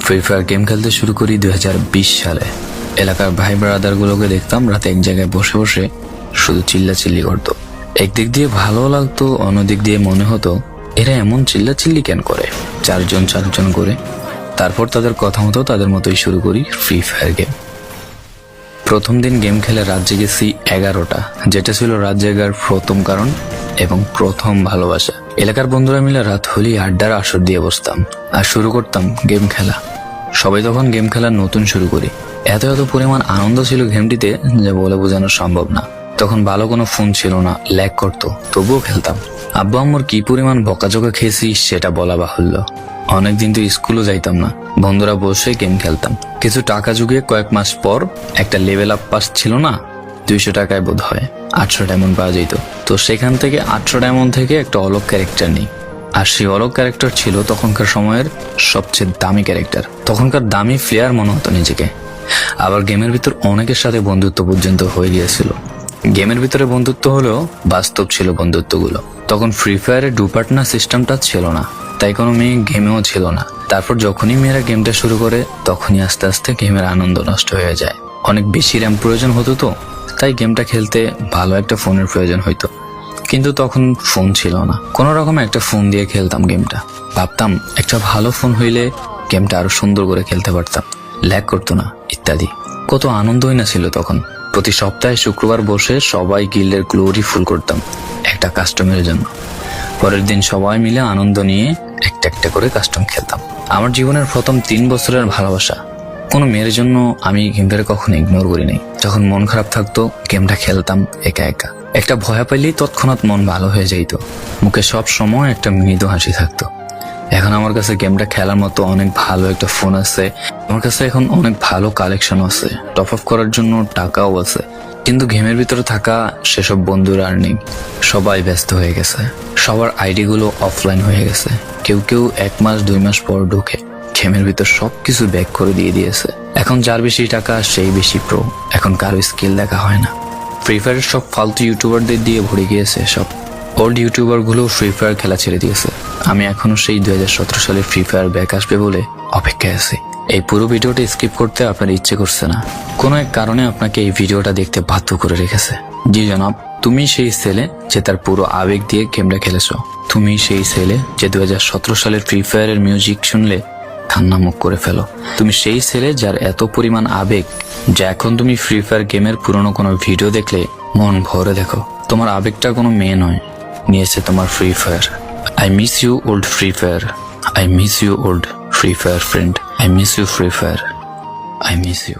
Free fire game খেলতে শুরু করি 2020 সালে। এলাকার ভাই ব্রাদারগুলোকে দেখতাম রাতে এক জায়গায় বসে বসে শুধু চিল্লাচিল্লি করতো। একদিক দিয়ে ভালো লাগতো, অন্যদিক দিয়ে মনে হতো এরা এমন চিল্লাচিল্লি কেন করে, চারজন করে। তারপর তাদের কথা মতো তাদের মতোই শুরু করি ফ্রি ফায়ার গেম। প্রথম দিন গেম খেলে রাত জেগেছি 11টা, যেটা ছিল রাত জেগার প্রথম কারণ এবং প্রথম ভালোবাসা। এলাকার বন্ধুরা মিলে রাত হলেই আড্ডার আসর দিয়ে বসতাম আর শুরু করতাম গেম খেলা। সবাই তখন গেম খেলা নতুন শুরু করি। এত পরিমাণ আনন্দ ছিল গেমটিতে যে বলে বোঝানো সম্ভব না। তখন ভালো কোনো ফোন ছিল না, ল্যাগ করতো, তবুও খেলতাম। আব্বু আম্মুর কি পরিমাণ বকাঝকা খেয়েছি সেটা বলা বাহুল্য। অনেকদিন তো স্কুলও যাইতাম না, বন্ধুরা বসে গেম খেলতাম। কিছু টাকা জুগিয়ে কয়েক মাস পর একটা লেভেল আপ পাস ছিল না, 200 টাকায় বোধ হয় 800 ডায়মন্ড পাওয়া যেত। তো সেখান থেকে 800 ডায়মন্ড থেকে একটা অলগ ক্যারেক্টার নিই। আর সেই অলগ ক্যারেক্টার ছিল তখনকার সময়ের সবচেয়ে দামি ক্যারেক্টার। তখনকার দামি প্লেয়ার মনে হতো নিজেকে। আবার গেমের ভিতর অনেকের সাথে বন্ধুত্ব পর্যন্ত হয়ে গিয়েছিল। গেমের ভিতরে বন্ধুত্ব হলেও বাস্তব ছিল বন্ধুত্বগুলো। তখন ফ্রি ফায়ারে ডু পার্টনার সিস্টেমটা ছিল না, তাই কোনো মেয়ে গেমেও ছিল না। তারপর যখনই মেয়েরা গেমটা শুরু করে তখনই আস্তে আস্তে গেমের আনন্দ নষ্ট হয়ে যায়। অনেক বেশি র্যাম প্রয়োজন হতো, তো তাই গেমটা খেলতে ভালো একটা ফোনের প্রয়োজন হইতো। কিন্তু তখন ফোন ছিল না, কোনো রকম একটা ফোন দিয়ে খেলতাম গেমটা। ভাবতাম একটা ভালো ফোন হইলে গেমটা আরো সুন্দর করে খেলতে পারতাম, ল্যাগ করতো না ইত্যাদি। কত আনন্দই না ছিল তখন। প্রতি সপ্তাহে শুক্রবার বসে সবাই গিল্ডের গ্লোরি ফুল করতাম একটা কাস্টমের জন্য। পরের দিন সবাই মিলে আনন্দ নিয়ে একটা একটা করে কাস্টম খেলতাম। আমার জীবনের প্রথম 3 বছরের ভালোবাসা। কোনো মেয়ের জন্য আমি গেমটাকে কখনো ইগনোর করি নাই। যখন মন খারাপ থাকতো গেমটা খেলতাম একা একা। একটা ভয় পাইলেই তৎক্ষণাৎ মন ভালো হয়ে যাইতো, মুখে সব সময় একটা মৃদু হাসি থাকতো। এখন আমার কাছে গেমটা খেলার মতো অনেক ভালো একটা ফোন আছে, আমার কাছে এখন অনেক ভালো কালেকশন আছে, টপ আপ করার জন্য টাকাও আছে। কিন্তু গেমের ভিতরে থাকা সেসব বন্ধুরা আর নেই, সবাই ব্যস্ত হয়ে গেছে। সবার আইডি গুলো অফলাইন হয়ে গেছে। কেউ 1 মাস 2 মাস পর ঢুকে গেমের ভিতর সবকিছু ব্যাক করে দিয়েছে। এখন যার বেশি টাকা সেই বেশি প্রো, এখন কারো স্কিল দেখা হয় না। ফ্রি ফায়ারের সব ফালতু ইউটিউবারদের দিয়ে ভরে গিয়েছে সব। ওল্ড ইউটিউবার গুলো ফ্রি ফায়ার খেলা ছেড়ে দিয়েছে। আমি এখনো সেই 2017 সালে ফ্রি ফায়ার ব্যাক আসবে বলে অপেক্ষায় আছি। এই পুরো ভিডিওটা স্কিপ করতে আপনার ইচ্ছে করছে না, কোনো এক কারণে আপনাকে এই ভিডিওটা দেখতে বাধ্য করে রেখেছে। জি জনাব, তুমি সেই ছেলে যে তার পুরো আবেগ দিয়ে গেমটা খেলেছো। তুমি সেই ছেলে যে 2017 সালের ফ্রি ফায়ারের মিউজিক শুনলে কান্না মুখ করে ফেলো। তুমি সেই ছেলে যার এত পরিমাণ আবেগ যে এখন তুমি ফ্রি ফায়ার গেমের পুরনো কোনো ভিডিও দেখলে মন ভরে দেখো। তোমার আবেগটা কোনো মেয়ে নয়, নিয়েছে তোমার free fire. I miss you old Free Fire. I miss you old Free Fire friend. I miss you Free Fire. I miss you.